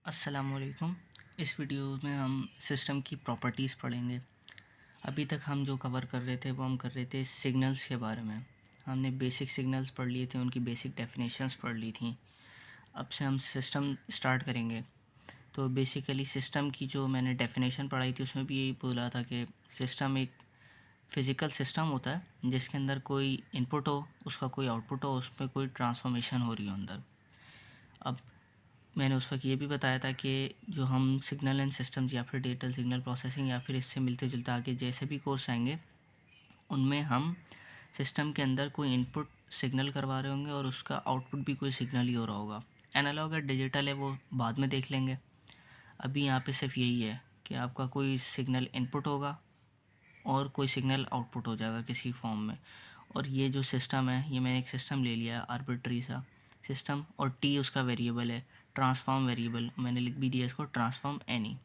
अस्सलामुअलैकुम। इस वीडियो में हम सिस्टम की प्रॉपर्टीज़ पढ़ेंगे। अभी तक हम जो कवर कर रहे थे वो हम कर रहे थे सिग्नल्स के बारे में। हमने बेसिक सिग्नल्स पढ़ लिए थे, उनकी बेसिक डेफिनेशंस पढ़ ली थी। अब से हम सिस्टम स्टार्ट करेंगे। तो बेसिकली सिस्टम की जो मैंने डेफिनेशन पढ़ाई थी उसमें भी यही बोला था कि सिस्टम एक फ़िज़िकल सिस्टम होता है जिसके अंदर कोई इनपुट हो, उसका कोई आउटपुट हो, उसमें कोई ट्रांसफॉर्मेशन हो रही हो अंदर। अब मैंने उस वक्त ये भी बताया था कि जो हम सिग्नल एंड सिस्टम्स या फिर डिजिटल सिग्नल प्रोसेसिंग या फिर इससे मिलते जुलते आगे जैसे भी कोर्स आएंगे उनमें हम सिस्टम के अंदर कोई इनपुट सिग्नल करवा रहे होंगे और उसका आउटपुट भी कोई सिग्नल ही हो रहा होगा। एनालॉग या डिजिटल है वो बाद में देख लेंगे। अभी यहाँ पे सिर्फ यही है कि आपका कोई सिग्नल इनपुट होगा और कोई सिग्नल आउटपुट हो जाएगा किसी फॉर्म में। और ये जो सिस्टम है, ये मैंने एक सिस्टम ले लिया है आर्बिट्री सा सिस्टम, और टी उसका वेरिएबल है, ट्रांसफॉर्म वेरिएबल मैंने लिख भी दिया इसको, ट्रांसफॉर्म एनी,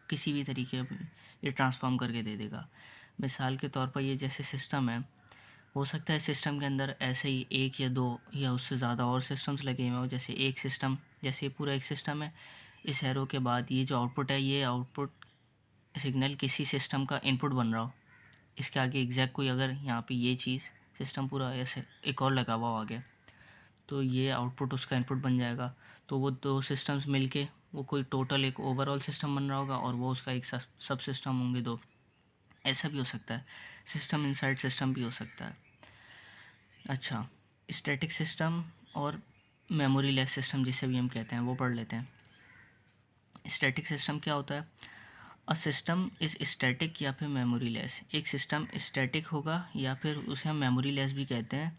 किसी भी तरीके ये ट्रांसफॉर्म करके दे देगा। मिसाल के तौर पर ये जैसे सिस्टम है, हो सकता है सिस्टम के अंदर ऐसे ही एक या दो या उससे ज़्यादा और सिस्टम्स लगे हुए हो। जैसे एक सिस्टम, जैसे ये पूरा एक सिस्टम है, इस एरो के बाद ये जो आउटपुट है, ये आउटपुट सिग्नल किसी सिस्टम का इनपुट बन रहा हो। इसके आगे एग्जैक्ट कोई अगर यहाँ पे ये चीज़ सिस्टम पूरा ऐसे एक और लगा हुआ हो आगे, तो ये आउटपुट उसका इनपुट बन जाएगा। तो वो दो सिस्टम्स मिलके वो कोई टोटल एक ओवरऑल सिस्टम बन रहा होगा और वो उसका एक सब सिस्टम होंगे दो। ऐसा भी हो सकता है, सिस्टम इनसाइड सिस्टम भी हो सकता है। अच्छा, स्टैटिक सिस्टम और मेमोरी लेस सिस्टम जिसे भी हम कहते हैं वो पढ़ लेते हैं। स्टैटिक सिस्टम क्या होता है? अ सिस्टम इज़ स्टैटिक या फिर मेमोरी लेस। एक सिस्टम स्टैटिक होगा या फिर उसे हम मेमोरी लेस भी कहते हैं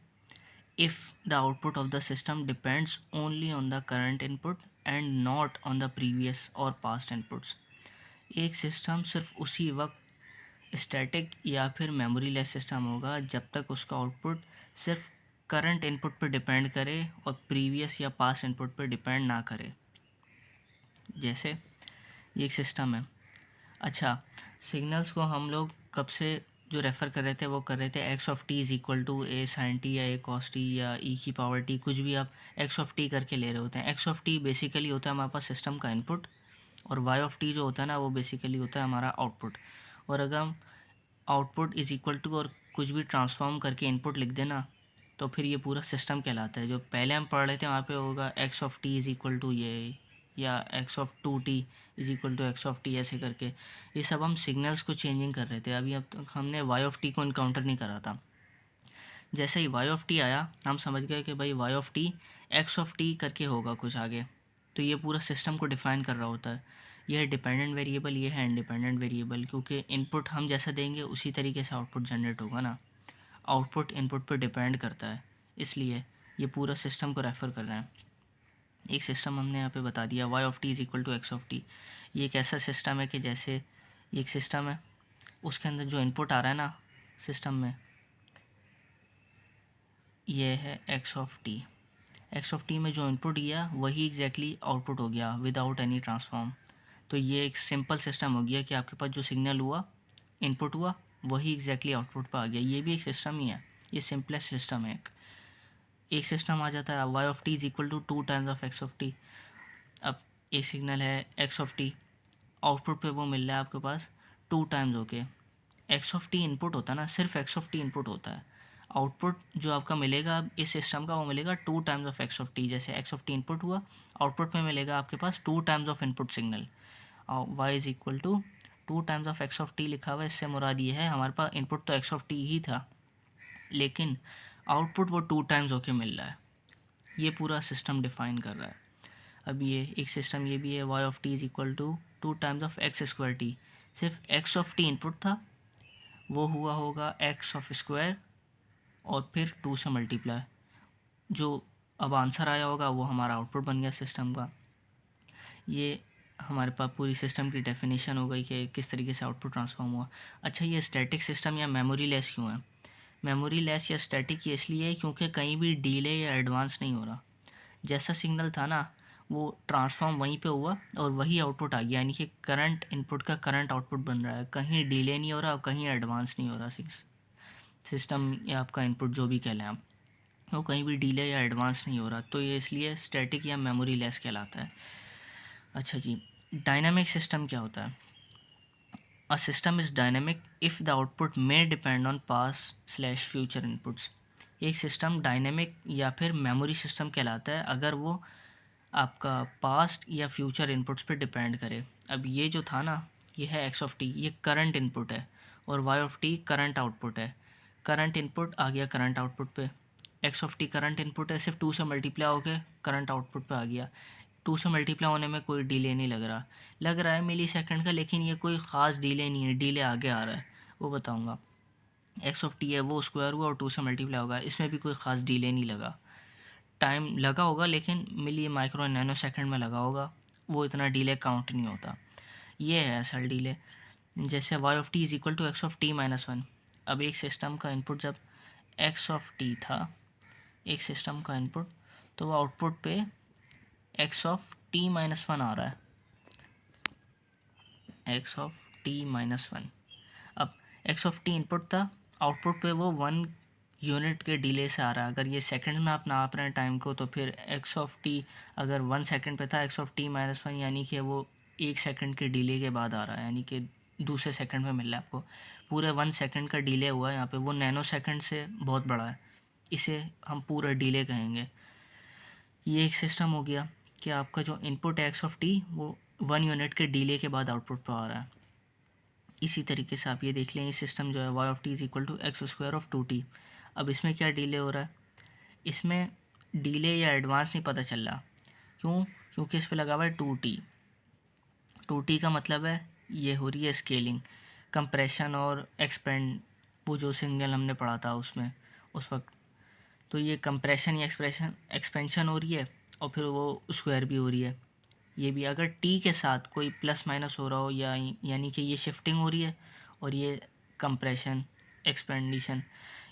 if the output of the system depends only on the current input and not on the previous or past inputs। एक सिस्टम सिर्फ उसी वक्त स्टैटिक या फिर मेमोरी लेस सिस्टम होगा जब तक उसका आउटपुट सिर्फ करंट इनपुट पर डिपेंड करे और प्रीवियस या पास्ट इनपुट पर डिपेंड ना करे। जैसे ये एक सिस्टम है। अच्छा, सिग्नल्स को हम लोग कब से जो रेफ़र कर रहे थे वो कर रहे थे x of t is equal to a sine t या ए कॉस टी या ई की पावर टी, कुछ भी आप एक्स ऑफ टी करके ले रहे होते हैं। एक्स ऑफ टी बेसिकली होता है हमारे पास सिस्टम का इनपुट, और वाई ऑफ टी जो होता है ना वो बेसिकली होता है हमारा आउटपुट। और अगर हम आउटपुट इज़ इक्वल टू और कुछ भी ट्रांसफॉर्म करके इनपुट लिख देना तो फिर ये पूरा सिस्टम कहलाता है। जो पहले हम पढ़ रहे थे वहाँ पे होगा x of t is equal to ये, या x of two t is equal to x of t, ऐसे करके ये सब हम सिग्नल्स को चेंजिंग कर रहे थे। अभी अब तक हमने वाई ऑफ टी को इनकाउंटर नहीं करा था। जैसे ही वाई ऑफ टी आया हम समझ गए कि भाई y of t x of t करके होगा कुछ आगे। तो ये पूरा सिस्टम को डिफ़ाइन कर रहा होता है। यह है डिपेंडेंट वेरिएबल, ये है इंडिपेंडेंट वेरिएबल, क्योंकि इनपुट हम जैसा देंगे उसी तरीके से आउटपुट जनरेट होगा ना। आउटपुट इनपुट पर डिपेंड करता है, इसलिए ये पूरा सिस्टम को रेफ़र कर रहे हैं। एक सिस्टम हमने यहाँ पे बता दिया, y of t is equal to x of t. ये एक ऐसा सिस्टम है कि जैसे ये एक सिस्टम है, उसके अंदर जो इनपुट आ रहा है ना सिस्टम में, ये है x of t. X of T में जो इनपुट दिया वही एग्जैक्टली आउटपुट हो गया विदाउट एनी ट्रांसफॉर्म। तो ये एक सिंपल सिस्टम हो गया कि आपके पास जो सिग्नल हुआ, इनपुट हुआ, वही एग्जैक्टली आउटपुट पर आ गया। ये भी एक सिस्टम ही है, ये सिंपलेस्ट सिस्टम है। एक सिस्टम आ जाता है y of t is equal to two times of x of t. अब एक सिग्नल है एक्स ऑफ टी, आउटपुट पे वो मिल रहा है आपके पास टू टाइम्स होके। एक्स ऑफ टी इनपुट होता है ना, सिर्फ एक्स ऑफ टी इनपुट होता है। आउटपुट जो आपका मिलेगा इस सिस्टम का वो मिलेगा two times of x of T. जैसे एक्स ऑफ टी इनपुट हुआ, आउटपुट में मिलेगा आपके पास two times of input signal. Y is equal to two times of x of T लिखा हुआ है। इससे मुराद ये है हमारे पास इनपुट तो एक्स ऑफ टी ही था, लेकिन आउटपुट वो टू टाइम्स होके मिल रहा है। ये पूरा सिस्टम डिफ़ाइन कर रहा है। अब ये एक सिस्टम ये भी है, y of t is equal to two times of x square t. सिर्फ एक्स ऑफ टी इनपुट था, वो हुआ होगा एक्स ऑफ स्क्वायर और फिर टू से मल्टीप्लाई। जो अब आंसर आया होगा वो हमारा आउटपुट बन गया सिस्टम का। ये हमारे पास पूरी सिस्टम की डेफिनेशन हो गई कि किस तरीके से आउटपुट ट्रांसफॉर्म हुआ। अच्छा, ये स्टैटिक सिस्टम या मेमोरी लेस क्यों है? मेमोरी लेस या स्टैटिक ये इसलिए है क्योंकि कहीं भी डिले या एडवांस नहीं हो रहा। जैसा सिग्नल था ना वो ट्रांसफॉर्म वहीं पे हुआ और वही आउटपुट आ गया, यानी कि करंट इनपुट का करंट आउटपुट बन रहा है। कहीं डिले नहीं हो रहा और कहीं एडवांस नहीं हो रहा। सिस्टम या आपका इनपुट जो भी कह लें आप, वो कहीं भी डिले या एडवांस नहीं हो रहा। तो ये इसलिए स्टैटिक या मेमोरी लेस कहलाता है। अच्छा जी, डायनामिक सिस्टम क्या होता है? A system is dynamic if the output may depend on past slash future inputs. एक सिस्टम डायनेमिक या फिर मेमोरी सिस्टम कहलाता है अगर वो आपका पास्ट या फ्यूचर इनपुट्स पे डिपेंड करे। अब ये जो था ना, ये है एक्स ऑफ टी, ये करंट इनपुट है, और y of t current output है। करंट इनपुट आ गया करंट आउटपुट पे, x of t current input है, सिर्फ 2 से मल्टीप्लाई होके करंट आउटपुट पे आ गया। 2 से मल्टीप्लाई होने में कोई डिले नहीं लग रहा है मिली सेकेंड का, लेकिन ये कोई ख़ास डिले नहीं है, डिले आगे आ रहा है, वो बताऊँगा। एक्स ऑफ टी है वो स्क्वायर हुआ और 2 से मल्टीप्लाई होगा, इसमें भी कोई ख़ास डिले नहीं लगा। टाइम लगा होगा लेकिन मिली माइक्रो नैनो सेकंड में लगा होगा, वो इतना डिले काउंट नहीं होता। ये है असल डिले। जैसे y of t is equal to x of T minus one. अब एक सिस्टम का इनपुट जब एक्स ऑफ टी था, एक सिस्टम का इनपुट, तो वो आउटपुट पे x of T minus one आ रहा है, x of T minus one. अब एक्स ऑफ टी इनपुट था, आउटपुट पे वो 1 यूनिट के डिले से आ रहा है। अगर ये सेकंड में आप नाप रहे हैं टाइम को, तो फिर एक्स ऑफ टी अगर 1 सेकंड पे था, x of T minus one यानी कि वो 1 सेकंड के डिले के बाद आ रहा है, यानी कि दूसरे सेकंड में मिल रहा है आपको। पूरे 1 सेकंड का डिले हुआ है यहाँ पे, वो नैनो सेकंड से बहुत बड़ा है, इसे हम पूरा डिले कहेंगे। ये एक सिस्टम हो गया कि आपका जो इनपुट है एक्स ऑफ टी, वो 1 यूनिट के डिले के बाद आउटपुट पर आ रहा है। इसी तरीके से आप ये देख लें, ये सिस्टम जो है y of t is equal to x square of 2t। अब इसमें क्या डिले हो रहा है? इसमें डिले या एडवांस नहीं पता चल रहा। क्यों? क्योंकि इस पे लगा हुआ है 2t। 2t का मतलब है ये हो रही है स्केलिंग, कंप्रेशन और एक्सपेंड, वो जो सिग्नल हमने पढ़ा था उसमें उस वक्त। तो ये कंप्रेशन या एक्सपेंशन हो रही है, और फिर वो स्क्वायर भी हो रही है। ये भी अगर टी के साथ कोई प्लस माइनस हो रहा हो, या यानी कि ये शिफ्टिंग हो रही है और ये कंप्रेशन एक्सपेंडिशन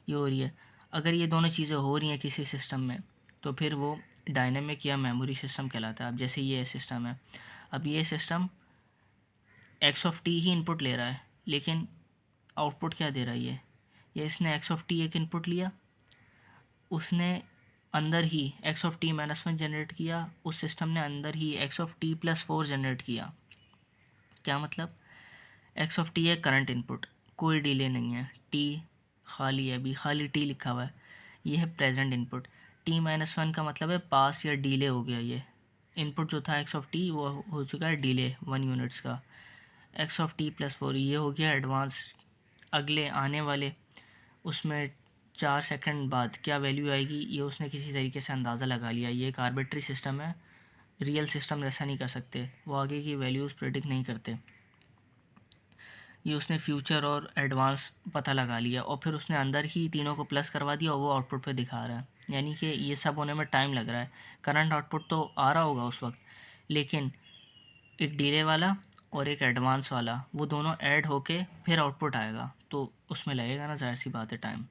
ये हो रही है, अगर ये दोनों चीज़ें हो रही हैं किसी सिस्टम में, तो फिर वो डायनेमिक या मेमोरी सिस्टम कहलाता है। अब जैसे ये सिस्टम है, अब ये system x of T he input ले रहा है, लेकिन आउटपुट क्या दे रहा है ये इसने एक्स ऑफ टी एक इनपुट लिया, उसने अंदर ही X of T minus one generate किया, उस सिस्टम ने अंदर ही X of T plus four generate किया। क्या मतलब? एक्स ऑफ टी है करंट इनपुट, कोई डिले नहीं है, टी खाली है, अभी खाली टी लिखा हुआ है, ये है present input. T minus one का मतलब है पास या डिले हो गया, ये इनपुट जो था एक्स ऑफ टी वो हो चुका है डिले 1 यूनिट्स का। X of T plus four ये हो गया एडवांस, अगले आने वाले उसमें 4 सेकंड बाद क्या वैल्यू आएगी ये उसने किसी तरीके से अंदाज़ा लगा लिया। ये एक आर्बिट्री सिस्टम है, रियल सिस्टम ऐसा नहीं कर सकते, वो आगे की वैल्यूज़ प्रेडिक्ट नहीं करते। ये उसने फ्यूचर और एडवांस पता लगा लिया, और फिर उसने अंदर ही तीनों को प्लस करवा दिया और वो आउटपुट पे दिखा रहा है। यानी कि ये सब होने में टाइम लग रहा है। करंट आउटपुट तो आ रहा होगा उस वक्त, लेकिन एक डिले वाला और एक एडवांस वाला, वो दोनों ऐड होके फिर आउटपुट आएगा, तो उसमें लगेगा ना, जाहिर सी बात है टाइम।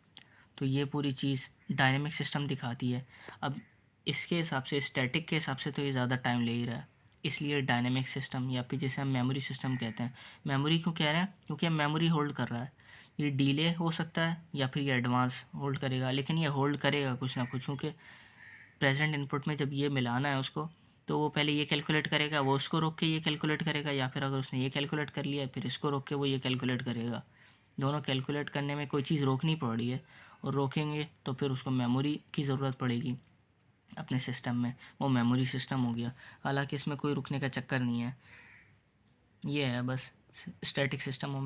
तो ये पूरी चीज़ डायनेमिक सिस्टम दिखाती है। अब इसके हिसाब से, स्टैटिक के हिसाब से तो ये ज़्यादा टाइम ले ही रहा है, इसलिए डायनेमिक सिस्टम या फिर जैसे हम मेमोरी सिस्टम कहते हैं। मेमोरी क्यों कह रहे हैं? क्योंकि मेमोरी होल्ड कर रहा है। ये डिले हो सकता है या फिर ये एडवांस होल्ड करेगा, लेकिन ये होल्ड करेगा कुछ ना कुछ, क्योंकि प्रेजेंट इनपुट में जब ये मिलाना है उसको, तो वो पहले ये कैलकुलेट करेगा, वो उसको रोक के ये कैलकुलेट करेगा, या फिर अगर उसने ये कैलकुलेट कर लिया फिर इसको रोक के वो ये कैलकुलेट करेगा। दोनों कैलकुलेट करने में कोई चीज़ रोकनी पड़ रही है, और रोकेंगे तो फिर उसको मेमोरी की ज़रूरत पड़ेगी अपने सिस्टम में, वो मेमोरी सिस्टम हो गया। हालांकि इसमें कोई रुकने का चक्कर नहीं है, ये है बस स्टैटिक सिस्टम और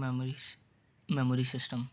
मेमोरी सिस्टम।